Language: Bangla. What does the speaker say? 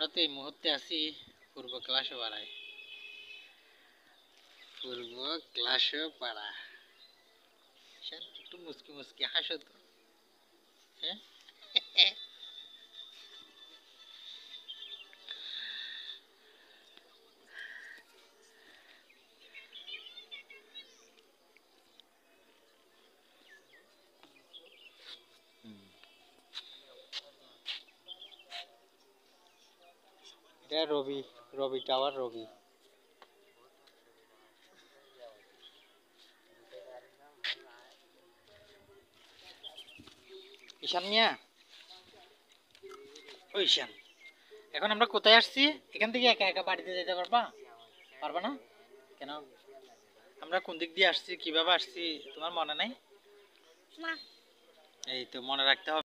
আমরা তো এই মুহূর্তে আছি পূর্ব ক্লাসপাড়ায়। পূর্ব ক্লাসপাড়া, একটু মুসকি মুসকি হাসো তো। হ্যাঁ, এটা রবি, রবি টাওয়ার, রবি। ঈশান মিয়া, ও ঈশান, এখন আমরা কোথায় আসছি? এখান থেকে একা একা বাড়িতে যেতে পারবা? পারবা না কেন? আমরা কোন দিক দিয়ে আসছি, কিভাবে আসছি তোমার মনে নাই? এই তো মনে রাখতে হবে।